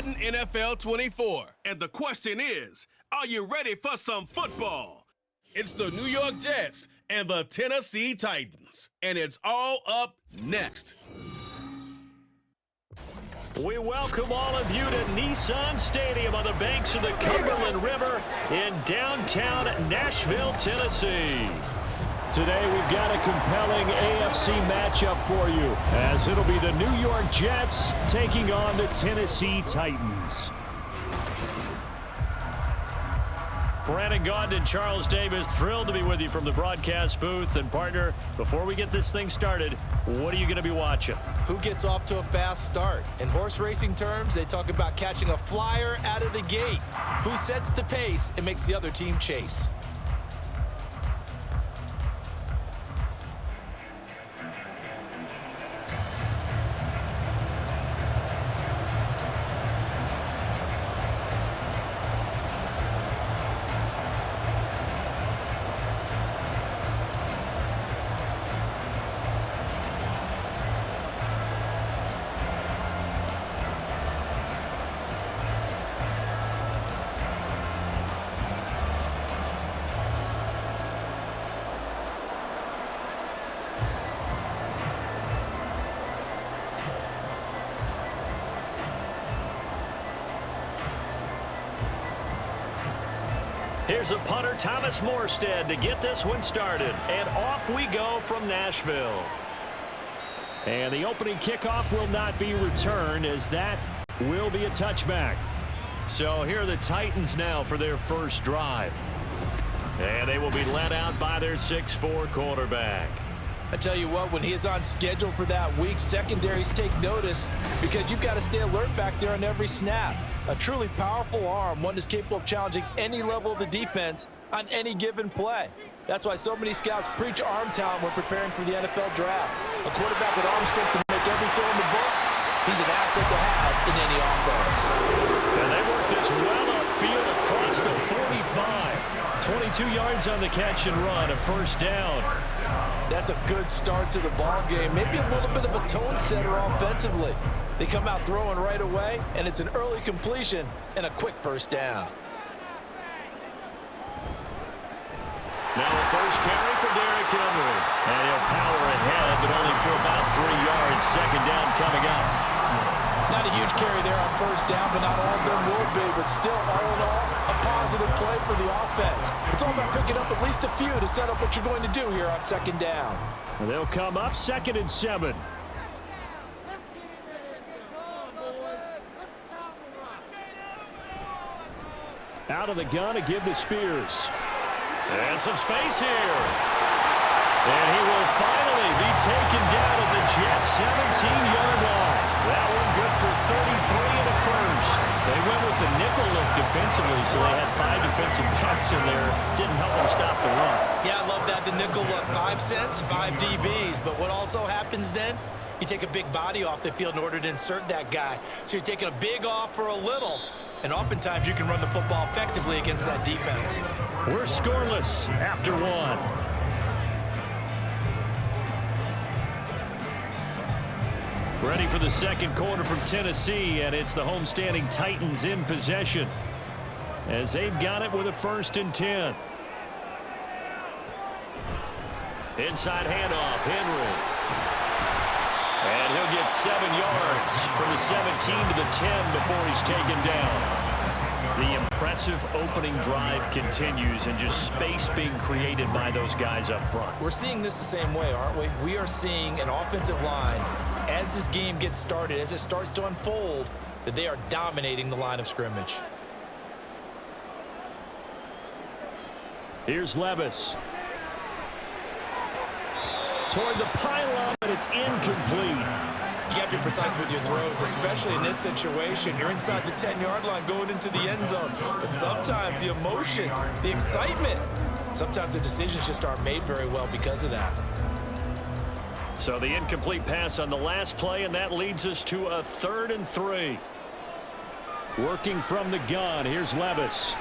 hitting NFL24. And the question is, are you ready for some football? It's the New York Jets and the Tennessee Titans. And it's all up next. We welcome all of you to Nissan Stadium on the banks of the Cumberland River in downtown Nashville, Tennessee. Today we've got a compelling AFC matchup for you, as it'll be the New York Jets taking on the Tennessee Titans. Brandon Gaudin and Charles Davis, thrilled to be with you from the broadcast booth. And partner, before we get this thing started, what are you going to be watching? Who gets off to a fast start? In horse racing terms, they talk about catching a flyer out of the gate. Who sets the pace and makes the other team chase? Here's a punter, Thomas Morstead, to get this one started. And off we go from Nashville. And the opening kickoff will not be returned, as that will be a touchback. So here are the Titans now for their first drive. And they will be led out by their 6'4" quarterback. I tell you what, when he is on schedule for that week, secondaries take notice because you've got to stay alert back there on every snap. A truly powerful arm, one that's capable of challenging any level of the defense on any given play. That's why so many scouts preach arm talent when preparing for the NFL draft. A quarterback with arm strength to make every throw in the book, he's an asset to have in any offense. And they work this well upfield across the 45. 22 yards on the catch and run, a first down. That's a good start to the ball game. Maybe a little bit of a tone setter offensively. They come out throwing right away, and it's an early completion and a quick first down. Now a first carry for Derrick Henry. And he'll power ahead, but only for about 3 yards. Second down coming up. Not a huge carry there on first down, but not all of them will be. But still, all in all, a positive play for the offense. It's all about picking up at least a few to set up what you're going to do here on second down. And they'll come up 2nd and 7. Out of the gun to give to Spears. And some space here. And he will finally be taken down at the Jets' 17-yard line. That one good for 33 and a first. They went with the nickel look defensively, so they had 5 defensive backs in there. Didn't help them stop the run. Yeah, I love that, the nickel look. 5 cents, 5 DBs. But what also happens then? You take a big body off the field in order to insert that guy. So you're taking a big off for a little. And oftentimes you can run the football effectively against that defense. We're scoreless after 1. Ready for the second quarter from Tennessee, and it's the homestanding Titans in possession as they've got it with a 1st and 10. Inside handoff, Henry. And he'll get 7 yards from the 17 to the 10 before he's taken down. The impressive opening drive continues, and just space being created by those guys up front. We're seeing this the same way, aren't we? We are seeing an offensive line, as this game gets started, as it starts to unfold, that they are dominating the line of scrimmage. Here's Levis. Toward the pylon, but it's incomplete. You got to be precise with your throws, especially in this situation. You're inside the 10-yard line going into the end zone. But sometimes the emotion, the excitement, sometimes the decisions just aren't made very well because of that. So the incomplete pass on the last play, and that leads us to a 3rd and 3. Working from the gun, here's Levis.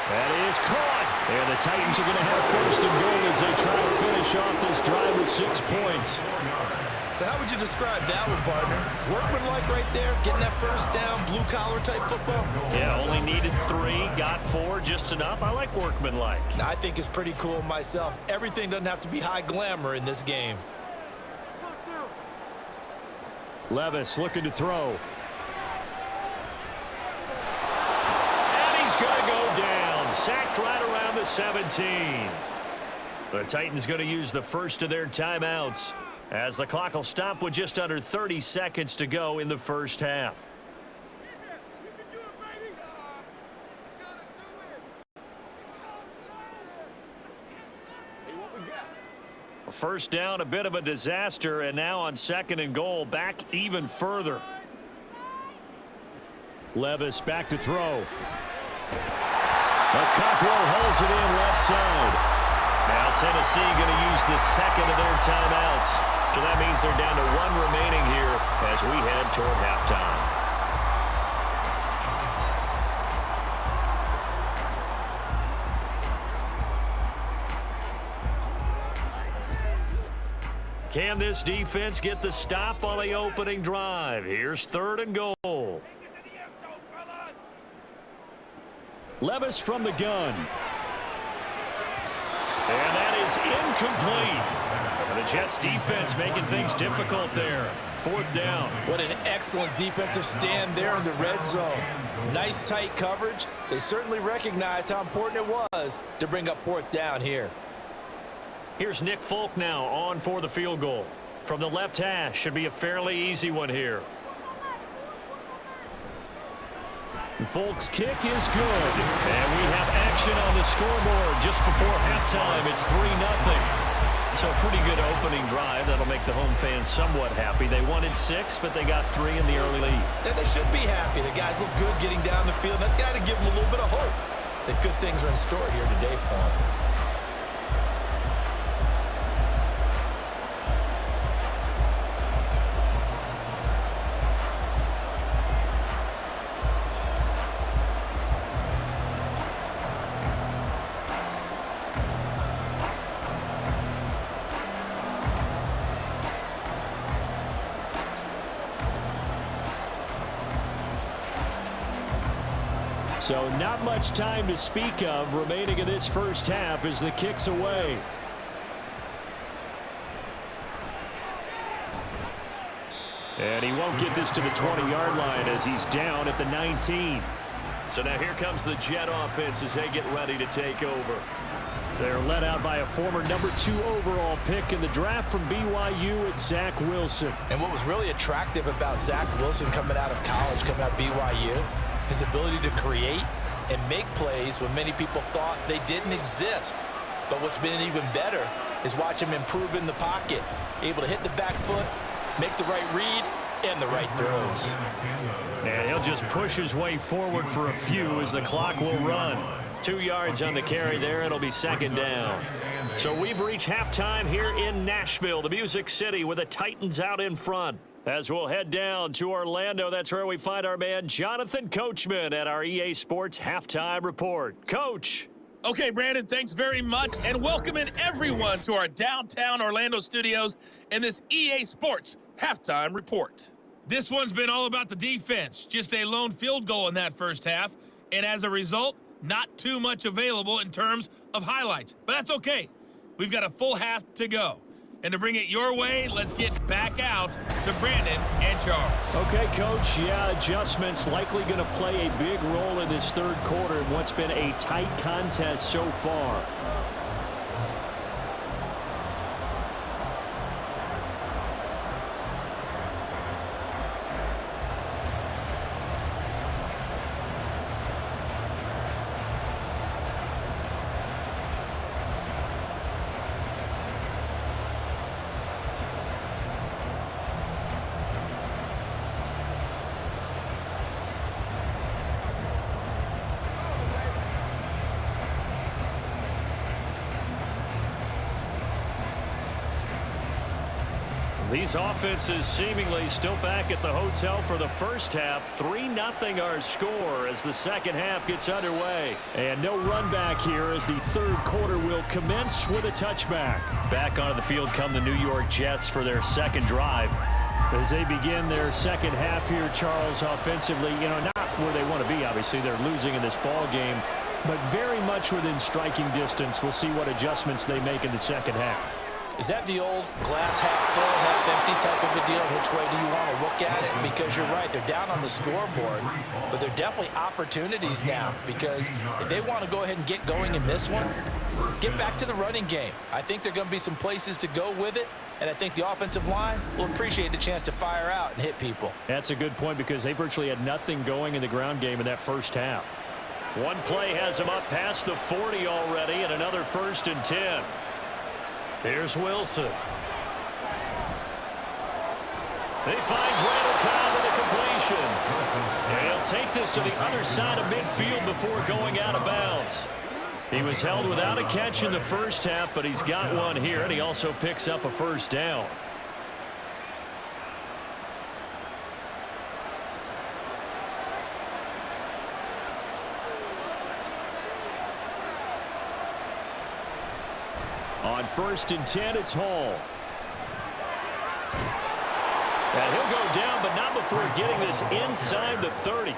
That is caught. And the Titans are going to have 1st and goal as they try to finish off this drive with 6 points. So how would you describe that one, partner? Workmanlike right there, getting that first down, blue-collar type football? Yeah, only needed 3, got 4, just enough. I like workmanlike. I think it's pretty cool myself. Everything doesn't have to be high glamour in this game. Levis looking to throw. And he's going to go down. Sacked right around the 17. The Titans going to use the first of their timeouts, as the clock will stop with just under 30 seconds to go in the first half. First down, a bit of a disaster, and now on 2nd and goal, back even further. Levis back to throw. Cockrell holds it in left side. Now Tennessee going to use the second of their timeouts. So that means they're down to 1 remaining here as we head toward halftime. Can this defense get the stop on the opening drive? Here's 3rd and goal. Levis from the gun. And that is incomplete. The Jets defense making things difficult there. 4th down. What an excellent defensive stand there in the red zone. Nice tight coverage. They certainly recognized how important it was to bring up 4th down here. Here's Nick Folk now on for the field goal. From the left hash, should be a fairly easy one here. Folk's kick is good. And we have action on the scoreboard just before halftime. It's 3-0. So a pretty good opening drive. That'll make the home fans somewhat happy. They wanted 6, but they got 3 in the early lead. And they should be happy. The guys look good getting down the field. That's got to give them a little bit of hope that good things are in store here today for them. So not much time to speak of remaining in this first half as the kick's away. And he won't get this to the 20-yard line as he's down at the 19. So now here comes the Jet offense as they get ready to take over. They're led out by a former number 2 overall pick in the draft from BYU at Zach Wilson. And what was really attractive about Zach Wilson coming out of college, coming out of BYU, his ability to create and make plays when many people thought they didn't exist. But what's been even better is watch him improve in the pocket, able to hit the back foot, make the right read, and the right throws. And he'll just push his way forward for a few as the clock will run. 2 yards on the carry there. It'll be 2nd down. So we've reached halftime here in Nashville, the Music City, with the Titans out in front. As we'll head down to Orlando, that's where we find our man Jonathan Coachman at our EA Sports Halftime Report. Coach. Okay, Brandon, thanks very much, and welcoming everyone to our downtown Orlando studios in this EA Sports Halftime Report. This one's been all about the defense, just a lone field goal in that first half, and as a result, not too much available in terms of highlights. But that's okay. We've got a full half to go. And to bring it your way, let's get back out to Brandon and Charles. Okay, Coach. Yeah, adjustments likely going to play a big role in this third quarter in what's been a tight contest so far. These offenses seemingly still back at the hotel for the first half. 3-0 our score as the second half gets underway. And no run back here as the third quarter will commence with a touchback. Back onto the field come the New York Jets for their second drive. As they begin their second half here, Charles, offensively, not where they want to be, obviously. They're losing in this ball game, but very much within striking distance. We'll see what adjustments they make in the second half. Is that the old glass half full, half empty type of a deal? Which way do you want to look at it? Because you're right, they're down on the scoreboard, but they're definitely opportunities now, because if they want to go ahead and get going in this one, get back to the running game. I think there are going to be some places to go with it, and I think the offensive line will appreciate the chance to fire out and hit people. That's a good point, because they virtually had nothing going in the ground game in that first half. One play has them up past the 40 already, and another 1st and 10. Here's Wilson. He finds Randall Cobb with a completion. And he'll take this to the other side of midfield before going out of bounds. He was held without a catch in the first half, but he's got one here, and he also picks up a first down. On 1st and 10, it's Hall. And he'll go down, but not before getting this inside the 30.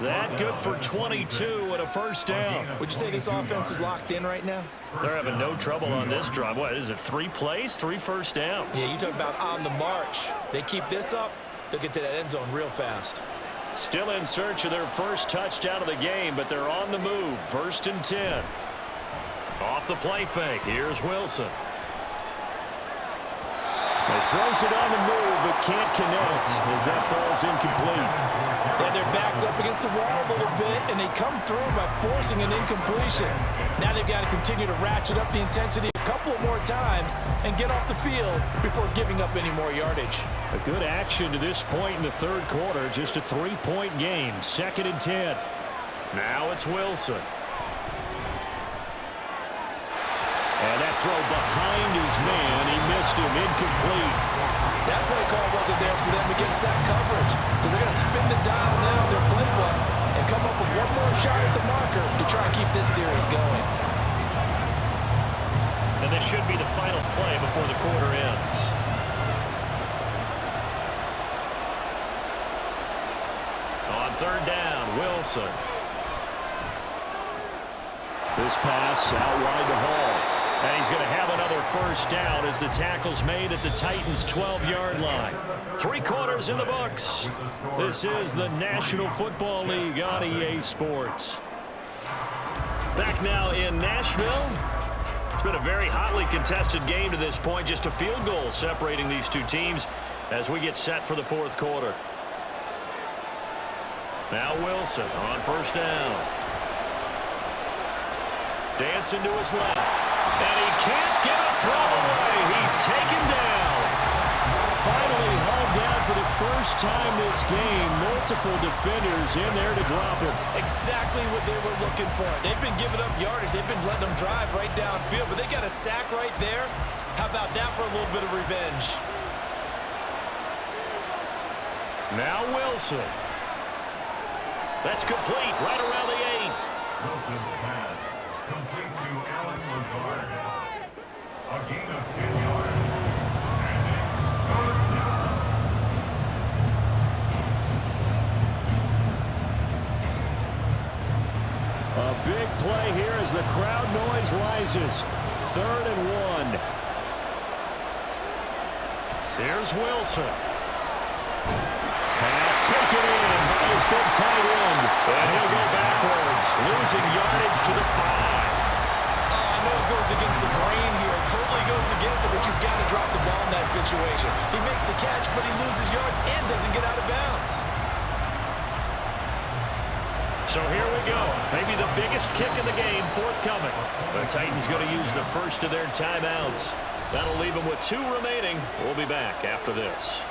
That good for 22 and a first down. Would you say this offense is locked in right now? They're having no trouble on this drive. What is it, 3 plays, 3 first downs? Yeah, you talk about on the march. They keep this up, they'll get to that end zone real fast. Still in search of their first touchdown of the game, but they're on the move. 1st and 10. Off the play fake. Here's Wilson. He throws it on the move, but can't connect as that falls incomplete. Yeah, their back's up against the wall a little bit, and they come through by forcing an incompletion. Now they've got to continue to ratchet up the intensity a couple more times and get off the field before giving up any more yardage. A good action to this point in the third quarter. Just a 3-point game. 2nd and 10. Now it's Wilson. And that throw behind his man, he missed him, incomplete. That play call wasn't there for them against that coverage. So they're going to spin the dial now on their playbook and come up with one more shot at the marker to try and keep this series going. And this should be the final play before the quarter ends. On 3rd down, Wilson. This pass out wide to Hall. And he's going to have another first down as the tackle's made at the Titans' 12-yard line. 3 quarters in the books. This is the National Football League on EA Sports. Back now in Nashville. It's been a very hotly contested game to this point. Just a field goal separating these two teams as we get set for the 4th quarter. Now Wilson on 1st down. Dancing to his left. And he can't get a throw away. He's taken down. Finally hauled down for the first time this game. Multiple defenders in there to drop him. Exactly what they were looking for. They've been giving up yardage. They've been letting them drive right downfield, but they got a sack right there. How about that for a little bit of revenge? Now Wilson. That's complete right around the 8. Wilson's pass complete to Allen Lazard. A gain of 10 yards. And it's 3rd down. A big play here as the crowd noise rises. 3rd and 1. Here's Wilson. Pass taken in by his big tight end. And he'll go backwards, losing yardage to the 5. I know it goes against the grain here. It totally goes against it, but you've got to drop the ball in that situation. He makes a catch, but he loses yards and doesn't get out of bounds. So here we go. Maybe the biggest kick in the game forthcoming. The Titans going to use the first of their timeouts. That'll leave them with 2 remaining. We'll be back after this.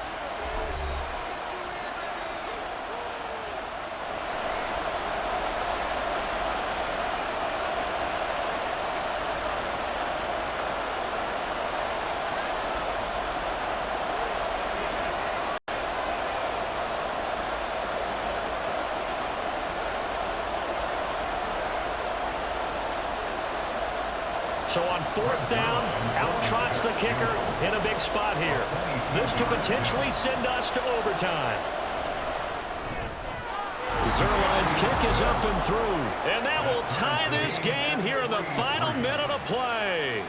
So on 4th down, out trots the kicker in a big spot here. This to potentially send us to overtime. Zerline's kick is up and through. And that will tie this game here in the final minute of play.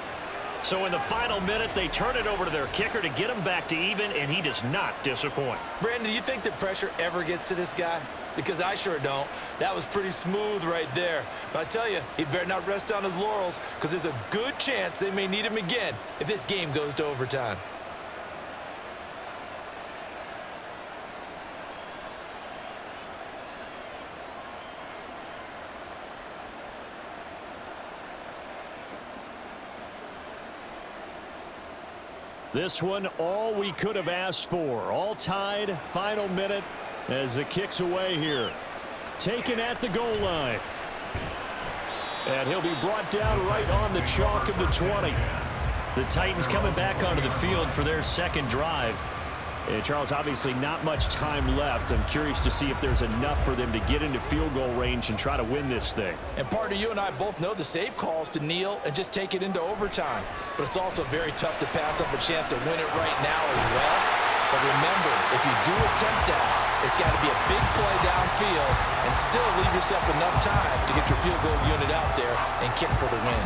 So in the final minute, they turn it over to their kicker to get him back to even, and he does not disappoint. Brandon, do you think the pressure ever gets to this guy? Because I sure don't. That was pretty smooth right there. But I tell you, he better not rest on his laurels, because there's a good chance they may need him again if this game goes to overtime. This one, all we could have asked for. All tied, final minute as the kick's away here. Taken at the goal line. And he'll be brought down right on the chalk of the 20. The Titans coming back onto the field for their second drive. And Charles, obviously not much time left. I'm curious to see if there's enough for them to get into field goal range and try to win this thing. And partner, you and I both know the safe calls to kneel and just take it into overtime. But it's also very tough to pass up a chance to win it right now as well. But remember, if you do attempt that, it's got to be a big play downfield and still leave yourself enough time to get your field goal unit out there and kick for the win.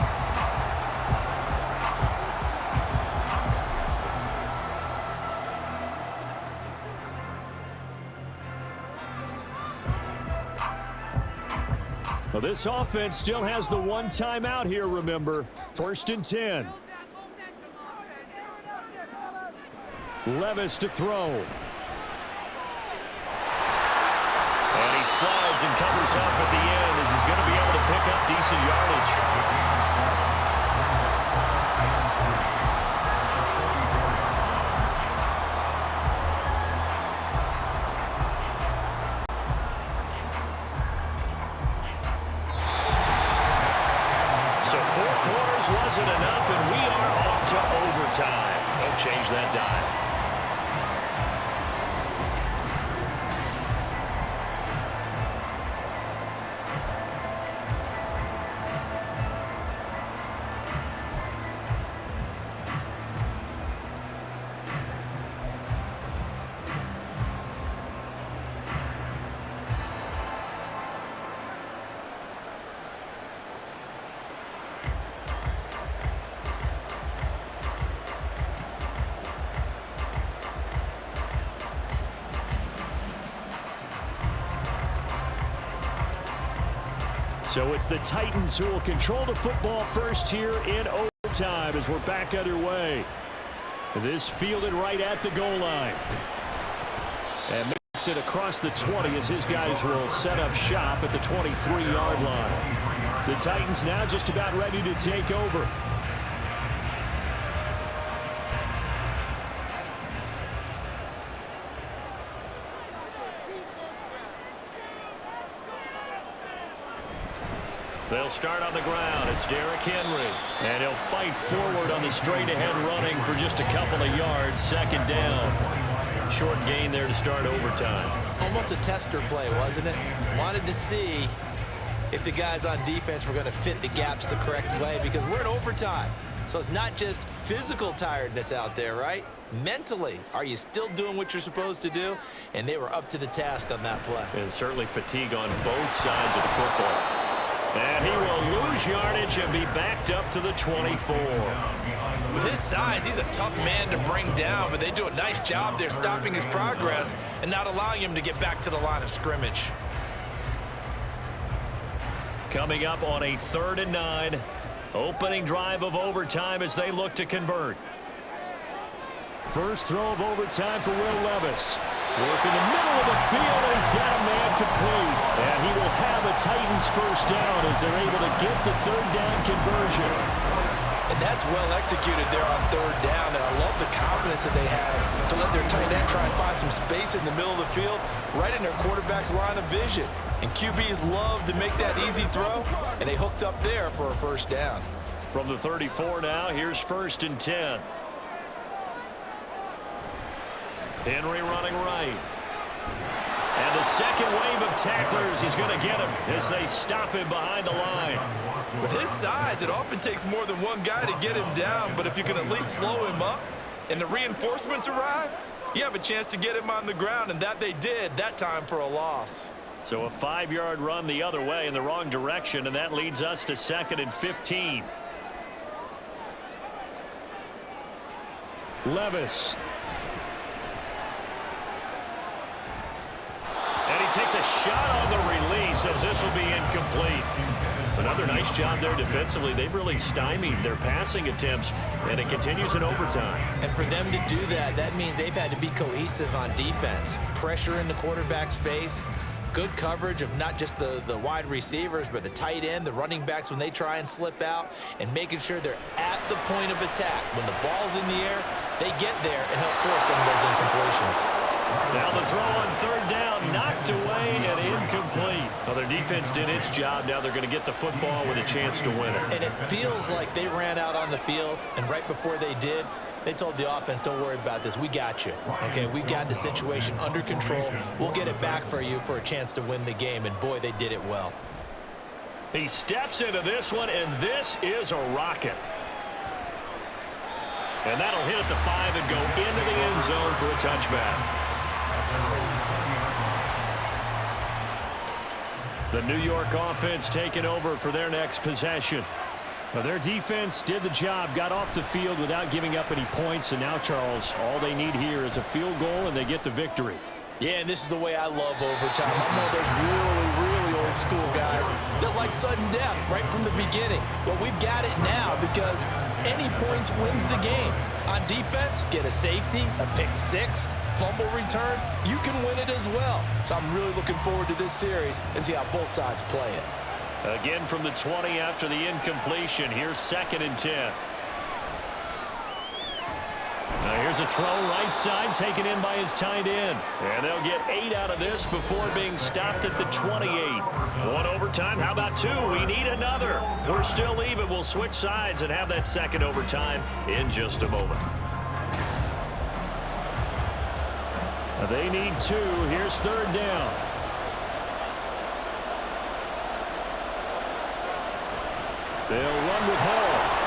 Well, this offense still has the one timeout here, remember. 1st and 10. Levis to throw. And he slides and covers up at the end as he's going to be able to pick up decent yardage. Wasn't enough, and we are off to overtime. Don't change that dial. So it's the Titans who will control the football first here in overtime as we're back underway. This fielded right at the goal line. And makes it across the 20 as his guys will set up shop at the 23-yard line. The Titans now just about ready to take over. They'll start on the ground. It's Derrick Henry. And he'll fight forward on the straight-ahead running for just a couple of yards. 2nd down. Short gain there to start overtime. Almost a tester play, wasn't it? Wanted to see if the guys on defense were going to fit the gaps the correct way, because we're in overtime. So it's not just physical tiredness out there, right? Mentally, are you still doing what you're supposed to do? And they were up to the task on that play. And certainly fatigue on both sides of the football. And he will lose yardage and be backed up to the 24. With his size, he's a tough man to bring down, but they do a nice job there stopping his progress and not allowing him to get back to the line of scrimmage. Coming up on a 3rd and 9. Opening drive of overtime as they look to convert. First throw of overtime for Will Levis. Work in the middle of the field, and he's got a man complete. And he will have a Titans first down as they're able to get the 3rd down conversion. And that's well executed there on 3rd down. And I love the confidence that they have to let their tight end try and find some space in the middle of the field, right in their quarterback's line of vision. And QBs love to make that easy throw, and they hooked up there for a first down. From the 34 now, here's 1st and 10. Henry running right. And the second wave of tacklers is going to get him as they stop him behind the line. With his size, it often takes more than one guy to get him down, but if you can at least slow him up and the reinforcements arrive, you have a chance to get him on the ground, and that they did that time for a loss. So a 5-yard run the other way in the wrong direction, and that leads us to 2nd and 15. Levis. And he takes a shot on the release as this will be incomplete. Another nice job there defensively. They've really stymied their passing attempts, and it continues in overtime. And for them to do that, that means they've had to be cohesive on defense. Pressure in the quarterback's face, good coverage of not just the wide receivers, but the tight end, the running backs when they try and slip out, and making sure they're at the point of attack. When the ball's in the air, they get there and help force some of those incompletions. Now the throw on 3rd down, knocked away and incomplete. Well, their defense did its job. Now they're going to get the football with a chance to win it. And it feels like they ran out on the field, and right before they did, they told the offense, don't worry about this. We got you. Okay, we got the situation under control. We'll get it back for you for a chance to win the game, and boy, they did it well. He steps into this one, and this is a rocket. And that'll hit at the 5 and go into the end zone for a touchback. The New York offense taking over for their next possession. Well, their defense did the job, got off the field without giving up any points, and now, Charles, all they need here is a field goal, and they get the victory. Yeah, and this is the way I love overtime. I'm one of those really old school guys that like sudden death right from the beginning. Well, we've got it now because any points wins the game. On defense, get a safety, a pick 6, fumble return, you can win it as well. So I'm really looking forward to this series and see how both sides play it. Again from the 20 after the incompletion. Here's 2nd and 10. Now here's a throw right side taken in by his tight end. And they'll get 8 out of this before being stopped at the 28. One overtime. How about 2? We need another. We're still even. We'll switch sides and have that 2nd overtime in just a moment. They need 2. Here's 3rd down. They'll run with Hall.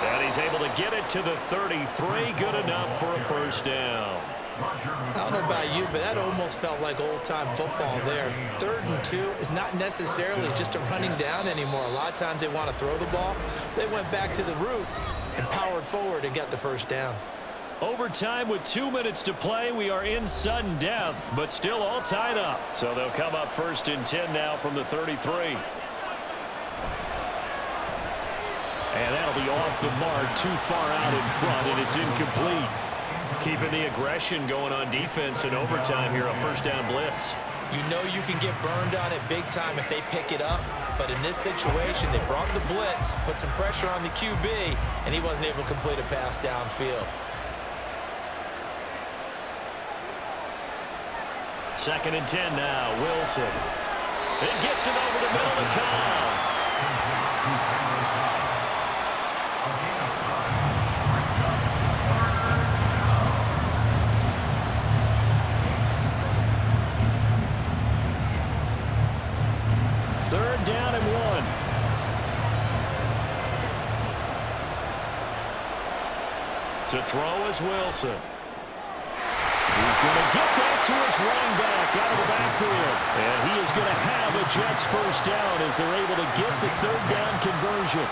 And he's able to get it to the 33. Good enough for a 1st down. I don't know about you, but that almost felt like old-time football there. 3rd and 2 is not necessarily just a running down anymore. A lot of times they want to throw the ball. They went back to the roots and powered forward and got the 1st down. Overtime with 2 minutes to play. We are in sudden death, but still all tied up. So they'll come up 1st and 10 now from the 33. And that'll be off the mark, too far out in front, and it's incomplete. Keeping the aggression going on defense in overtime here, a 1st down blitz. You know you can get burned on it big time if they pick it up, but in this situation, they brought the blitz, put some pressure on the QB, and he wasn't able to complete a pass downfield. 2nd and 10 now, Wilson. It gets it over the middle of the Cobb. Third down and 1. To throw is Wilson. He's going to get that to his running back out of the backfield. And he is going to have a Jets 1st down as they're able to get the 3rd down conversion.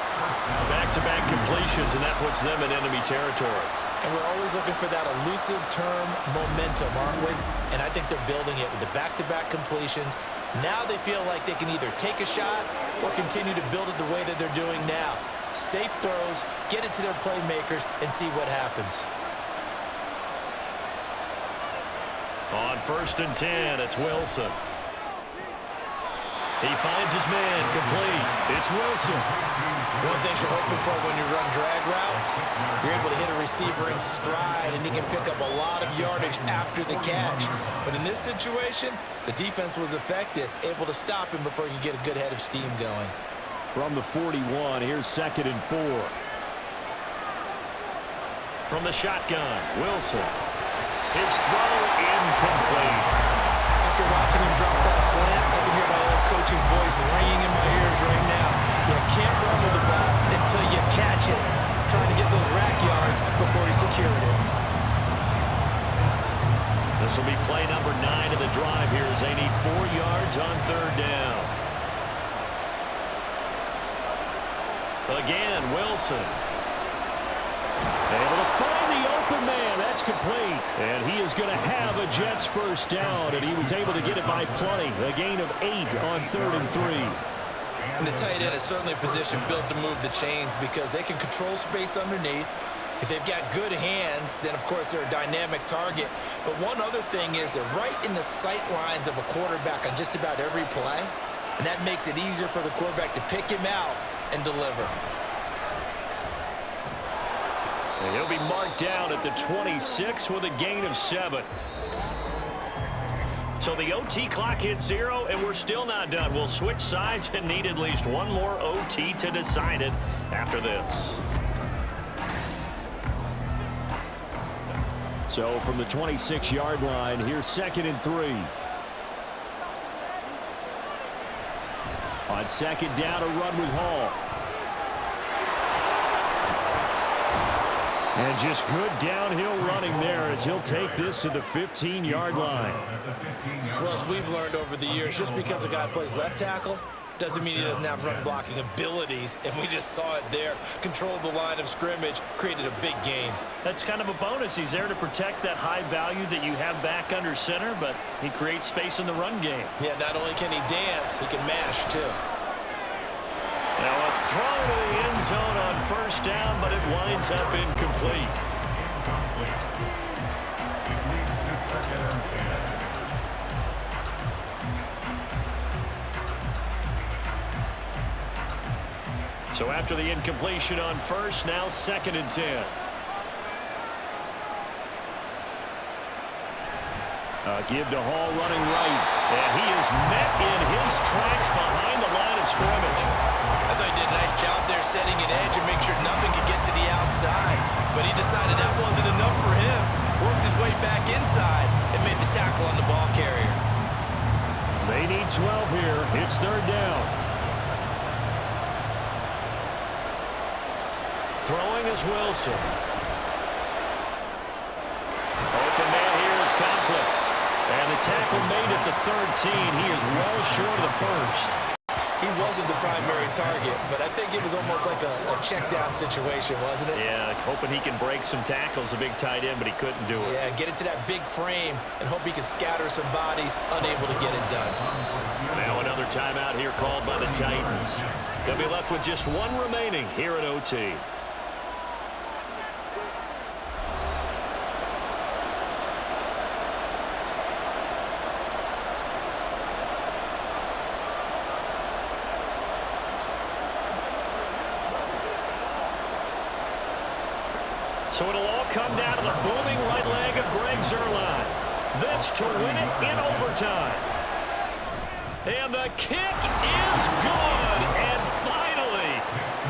Back-to-back completions, and that puts them in enemy territory. And we're always looking for that elusive term momentum, aren't we? And I think they're building it with the back-to-back completions. Now they feel like they can either take a shot or continue to build it the way that they're doing now. Safe throws, get it to their playmakers, and see what happens. On 1st and 10, it's Wilson. He finds his man, complete. It's Wilson. One thing you're hoping for when you run drag routes, you're able to hit a receiver in stride, and he can pick up a lot of yardage after the catch. But in this situation, the defense was effective, able to stop him before he could get a good head of steam going. From the 41, here's 2nd and 4. From the shotgun, Wilson. His throw incomplete. After watching him drop that slant, I can hear my old coach's voice ringing in my ears right now. You can't run with the ball until you catch it. Trying to get those rack yards before he secured it. This will be play number 9 of the drive here as they need 4 yards on 3rd down. Again, Wilson. Able to find the open man. That's complete. And he is going to have a Jets first down, and he was able to get it by plenty. A gain of 8 on 3rd and 3. And the tight end is certainly a position built to move the chains because they can control space underneath. If they've got good hands, then, of course, they're a dynamic target. But one other thing is they're right in the sight lines of a quarterback on just about every play, and that makes it easier for the quarterback to pick him out and deliver. And he'll be marked down at the 26 with a gain of 7. So the OT clock hits 0, and we're still not done. We'll switch sides and need at least one more OT to decide it after this. So from the 26-yard line, here's 2nd and 3. On 2nd down, a run with Hall. And just good downhill running there as he'll take this to the 15-yard line. Well, as we've learned over the years, just because a guy plays left tackle doesn't mean he doesn't have run blocking abilities, and we just saw it there. Controlled the line of scrimmage, created a big gain. That's kind of a bonus. He's there to protect that high value that you have back under center, but he creates space in the run game. Yeah, not only can he dance, he can mash, too. Now a throw to the end zone on 1st down, but it winds up incomplete. So after the incompletion on 1st, now 2nd and 10. Give to Hall running right, and he is met in his tracks behind the line of scrimmage. I thought he did a nice job there setting an edge and make sure nothing could get to the outside. But he decided that wasn't enough for him. Worked his way back inside and made the tackle on the ball carrier. They need 12 here. It's 3rd down. Throwing is Wilson. Open man here is Conklin. And the tackle made at the 13. He is well short of the 1st. He wasn't the primary target, but I think it was almost like a check-down situation, wasn't it? Yeah, hoping he can break some tackles, a big tight end, but he couldn't do it. Yeah, get into that big frame and hope he can scatter some bodies, unable to get it done. Now another timeout here called by the Titans. They'll be left with just 1 remaining here at OT. So it'll all come down to the booming right leg of Greg Zuerlein. This to win it in overtime. And the kick is good. And finally,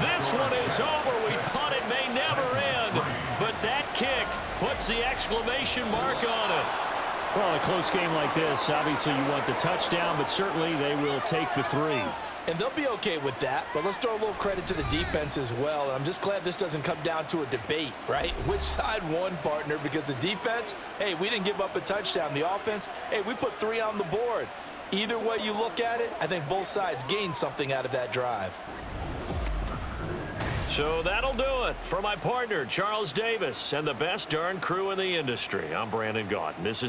this one is over. We thought it may never end, but that kick puts the exclamation mark on it. Well, a close game like this, obviously you want the touchdown, but certainly they will take the 3. And they'll be okay with that, but let's throw a little credit to the defense as well. And I'm just glad this doesn't come down to a debate, right? Which side won, partner? Because the defense, hey, we didn't give up a touchdown. The offense, hey, we put 3 on the board. Either way you look at it, I think both sides gained something out of that drive. So that'll do it for my partner, Charles Davis, and the best darn crew in the industry. I'm Brandon Gaudin. This is